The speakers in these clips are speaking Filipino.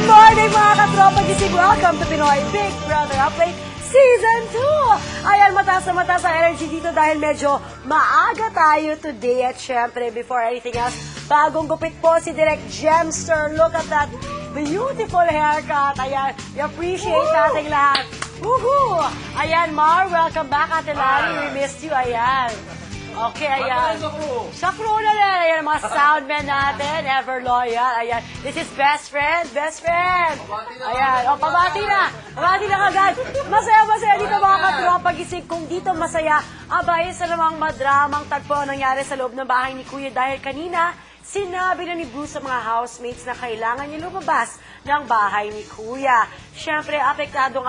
Good morning mga katropa gising! Welcome to Pinoy Big Brother Update Season 2! Ayan, mataas na mataas ang energy dito dahil medyo maaga tayo today. At syempre, before anything else, bagong gupit po si Direk Gemster. Look at that beautiful haircut. Ayan, i-appreciate natin lahat. Woohoo! Ayan, Mar, welcome back, Ate Lani. We missed you. Ayan. Okay, ayan. Sa crew na rin. Ayan, mga soundmen natin. Ever loyal. Ayan. This is best friend. Best friend. Ayan. O, pabati na. Pabati na kagad. Masaya-masaya dito mga katropa gising. Kung dito masaya, abay sa namang madramang tagpo nangyari sa loob ng bahay ni Kuya. Dahil kanina, sinabi na ni Bruce sa mga housemates na kailangan niya lumabas ng bahay ni Kuya. Siyempre, apektado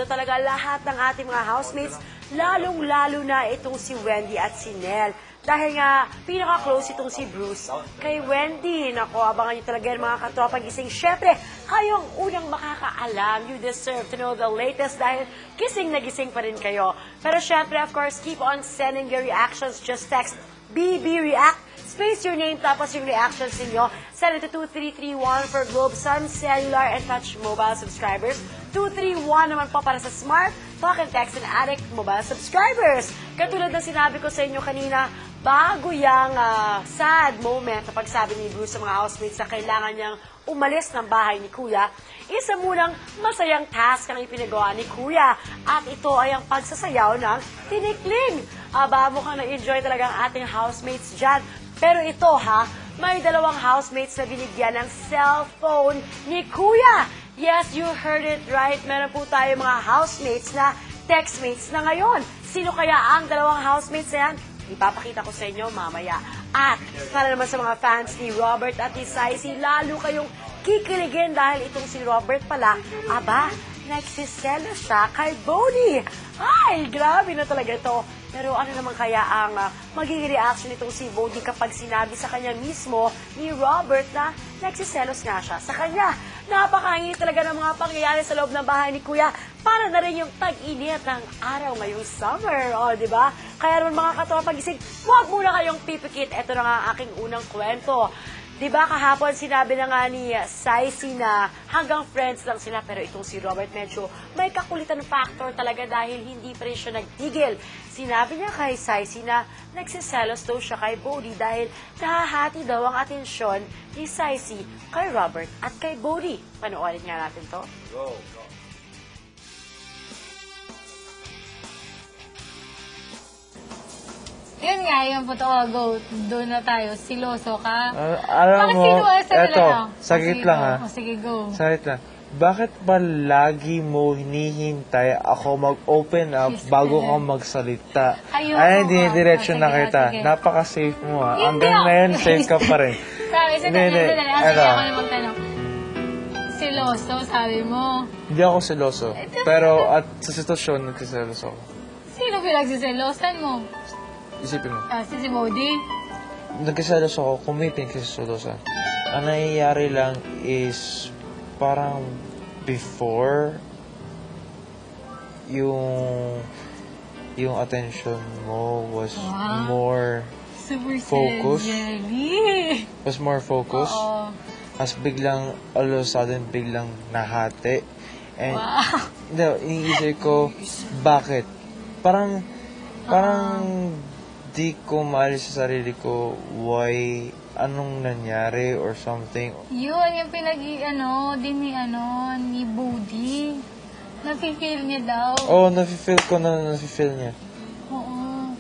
talaga lahat ng ating mga housemates, lalong-lalo na itong si Wendy at si Nel. Dahil nga, pinaka-close itong si Bruce kay Wendy. Naku, abangan niyo talaga yan mga katropang gising. Siyempre, kayong unang makakaalam. You deserve to know the latest dahil gising na gising pa rin kayo. Pero siyempre, of course, keep on sending your reactions. Just text BBReact, space your name, tapos yung reactions ninyo. Send it to 2331 for Globe, Sun, Cellular, and Touch mobile subscribers. 231 naman po para sa Smart, Talk and Text and Addict mobile subscribers. Katulad ng sinabi ko sa inyo kanina, bago yung sad moment na pagsabi ni Bruce sa mga housemates na kailangan niyang umalis ng bahay ni Kuya, isa munang masayang task ang ipinagawa ni Kuya. At ito ay ang pagsasayaw ng tinikling. Aba, mukhang na-enjoy talaga ang ating housemates dyan. Pero ito may dalawang housemates na binigyan ng cellphone ni Kuya. Yes, you heard it right. Meron po tayo mga housemates na textmates na ngayon. Sino kaya ang dalawang housemates na yan? Ipapakita ko sa inyo mamaya. At para naman sa mga fans ni Robert at ni Saisy, lalo kayong kikiligin dahil itong si Robert pala, aba, nagsiselo siya kay Bodhi. Ay, grabe na talaga ito. Pero ano naman kaya ang magiging reaction nitong si Bodhi kapag sinabi sa kanya mismo ni Robert na nagsiselos nga siya sa kanya? Napakaingit talaga ng mga pangyayari sa loob ng bahay ni Kuya. Para na rin yung tag-init ng araw ngayong summer. O, di ba? Kaya naman mga katropang gising, huwag muna kayong pipikit. Ito na nga ang aking unang kwento. Diba kahapon sinabi na nga ni Saisy na hanggang friends lang sila, pero itong si Robert medyo may kakulitan factor talaga dahil hindi pa rin siya nagtigil. Sinabi niya kay Saisy na nagsiselos daw siya kay Bodhi dahil nahahati daw ang atensyon ni Saisy kay Robert at kay Bodhi. Panoorin nga natin to. Go. Yun nga, yung puto ko, go. Doon na tayo. Siloso ka. Alam Bakit mo, sinuwasa eto, talaga? sagit lang ha. Sige, go. Sagit lang. Bakit ba lagi mo hinihintay ako mag-open up bago ka magsalita? Ayoko Ay, nga. diretso na Sige, kita. sige. Napaka-safe mo ha. Hindi Hanggang ako. ngayon, safe ka pa rin. Promise, Hindi, sandali. hindi. Sige, Ano? ako na magtanong. Siloso, sabi mo. Hindi ako seloso. Pero at sa sitwasyon, nagsiselos ako. Sino pinagsiselosan mo? Isipin mo. Si Bodhi? Nagsiselos ako kung may pinagsiselosan. Ang nangyayari lang is parang before yung attention mo was Wow. more Super Focus? jelly. focused. Oo. As biglang, all of a sudden, biglang nahati. And, Wow. iniisip ko, bakit? Parang, di ko maalis sa sarili ko why, anong nangyari or something. Yun, yung ni Bodhi. Nafe-feel niya daw. Oh, nafe-feel ko na nafe-feel niya. Oo.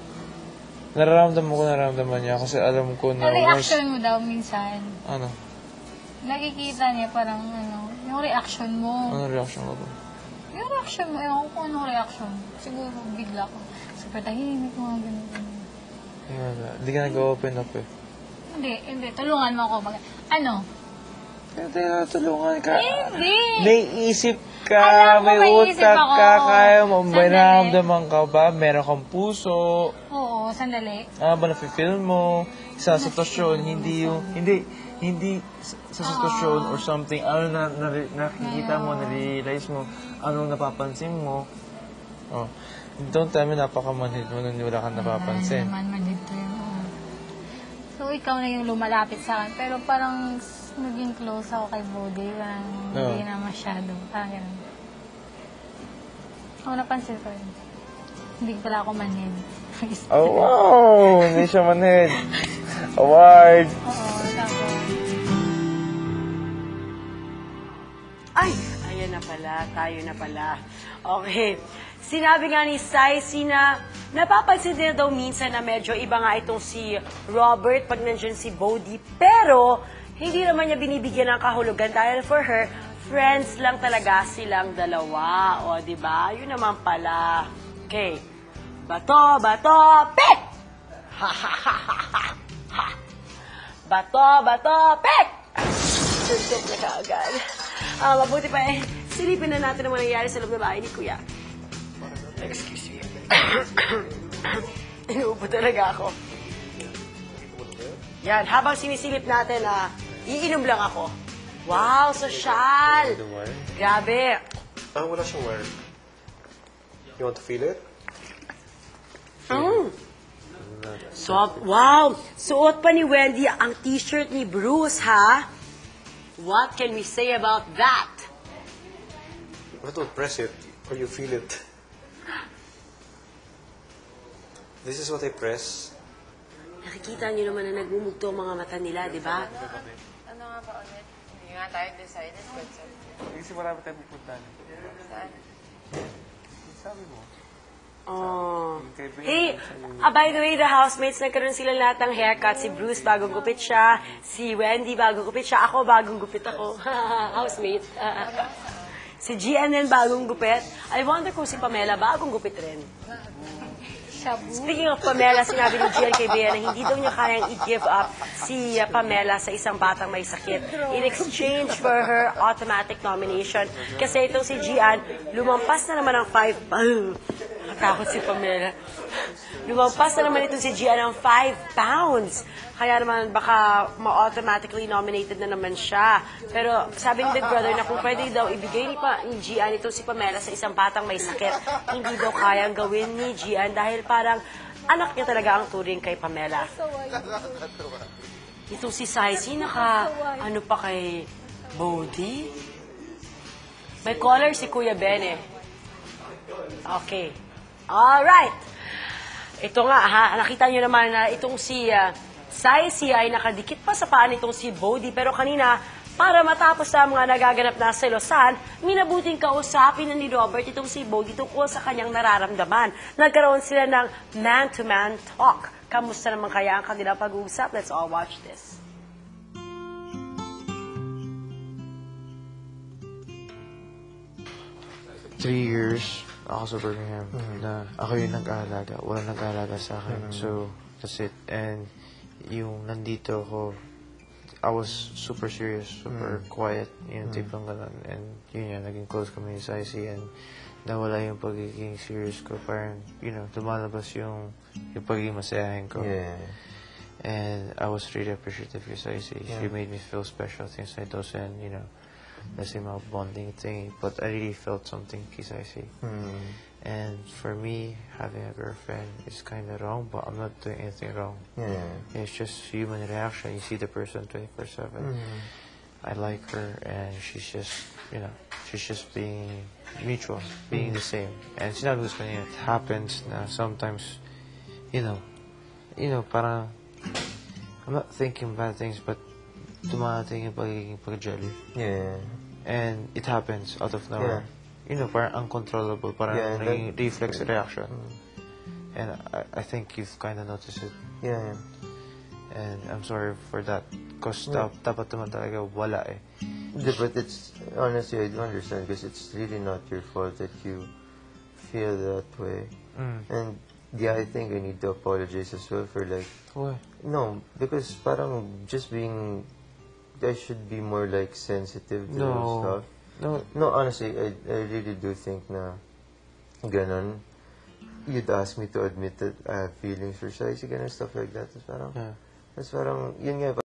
Nararamdaman niya kasi alam ko na Ang reaction mo daw minsan. Ano? Nakikita niya parang yung reaction mo. Ano reaction ko ba? Yung reaction mo, ewan ko kung anong reaction. Siguro bigla ko. Super tahimik mga ganun. Hindi ka nag-open up eh. Hindi. Tulungan mo ako. Ano? Hindi na tulungan ka. Hindi. May isip ka, Alam ko, may may isip utak ako. ka, kaya mo, may Sandali. nararamdaman ka ba? Meron kang puso. Oo, sandali. Ano ba nafe-feel mo? Sa sitwasyon, hindi sa sitwasyon or something, ano nakikita mo, na-realize mo, anong napapansin mo. Oh. Don't tell me napakamanhid mo nung wala kang napapansin. Naman dito yun. So, ikaw na yung lumalapit sa akin. Pero parang naging close ako kay Bodhi, parang hindi na masyado. Parang ganun. Ako napansin ko yun. Hindi pala ako manhead. Oh, wow! Hindi siya manhead. Award! Oo, tapos. Ay, ayan na pala, tayo na pala. Okay. Sinabi nga ni Saisi na napapansin din daw minsan na medyo iba nga itong si Robert pag nandiyan si Bodhi. Pero, hindi naman niya binibigyan ng kahulugan dahil for her, friends lang talaga silang dalawa. O, di ba? Yun naman pala. Okay. Bato, bato, pek! Ha, ha, ha, ha, ha, ha. Bato, bato, pek! Suntok na kaagad. Mabuti pa silipin na natin ang mangyayari sa loob ng bahay ni Kuya. Excuse me. Inuubo talaga ako. Yan, habang sinisilip natin, iinom lang ako. Wow, sosyal! Grabe. Wala siyang wire. You want to feel it? So, wow! Suot pa ni Wendy ang t-shirt ni Bruce, ha? What can we say about that? But don't press it, or you feel it. This is what I press. Nakikita niyo naman na nagmumugto ang mga mata nila, di ba? Ano nga ba ulit? Hindi nga tayo decided concept. Kasi marami tayo pupuntahan. Saan? Sabi mo. Oh. Hey, by the way, the housemates, nagkaroon sila lahat ng haircut. Si Bruce, bagong gupit siya. Si Wendy, bagong gupit siya. Ako, bagong gupit ako. Housemate. Si Gian din, bagong gupit. I wonder kung si Pamela, bagong gupit rin. Speaking of Pamela, sinabi ni Gian kay Bea na hindi daw niya kayang i-give up si Pamela sa isang batang may sakit in exchange for her automatic nomination. Kasi itong si Gian, lumampas na naman ng 5... Natakot si Pamela. Lumampas na naman itong si Gian ng 5 pounds. Kaya naman baka ma-automatically nominated na naman siya. Pero sabi ni Big Brother na kung pwede daw ibigay ni Gian itong si Pamela sa isang batang may sakit, hindi daw kayang gawin ni Gian dahil parang anak niya talaga ang turing kay Pamela. Itong si Saisi, ano pa kay Bodhi? May caller si Kuya Ben eh. Okay. Alright. Ito nga ha, nakita niyo naman na itong si Saisi ay nakadikit pa sa paa nitong si Bodhi. Pero kanina, para matapos sa mga nagaganap na selosan, minabuting kausapin na ni Robert itong si Bodhi tungkol sa kanyang nararamdaman. Nagkaroon sila ng man-to-man talk. Kamusta naman kaya ang kanilang pag-uusap? Let's all watch this. Three years ako sa Birmingham na ako yung nag-aalaga. Walang nag-aalaga sa akin. So, that's it. And yung nandito ako, I was super serious, super quiet. Yung tipong ganun. And yun yan, naging close kami ni Saisi. And nawala yung pagiging serious ko. Parang, lumalabas yung pagiging masayahin ko. Yeah. And I was really appreciative kay Saisi. She made me feel special, things like those. And, let's say my bonding thing, but I really felt something kay Saisi. And for me, having a girlfriend is kind of wrong, but I'm not doing anything wrong. Yeah. It's just human reaction. You see the person 24/7. I like her, and she's just being mutual, being the same. And sinabi ko niya, it happens na sometimes, parang, I'm not thinking bad things, but dumadating yung pagiging pag-jelly. Yeah. And it happens out of nowhere. Parang uncontrollable, parang naging reflex reaction. And I think you've kind of noticed it. Yeah. And I'm sorry for that. Because dapat naman talaga wala eh. But it's, honestly, I do understand because it's really not your fault that you feel that way. And yeah, I think I need to apologize as well for like... Why? No, because parang just being... I should be more like sensitive to stuff. No, honestly, I really do think na ganon. You'd ask me to admit that I have feelings for Saisi, ganon, stuff like that. That's parang, yun nga,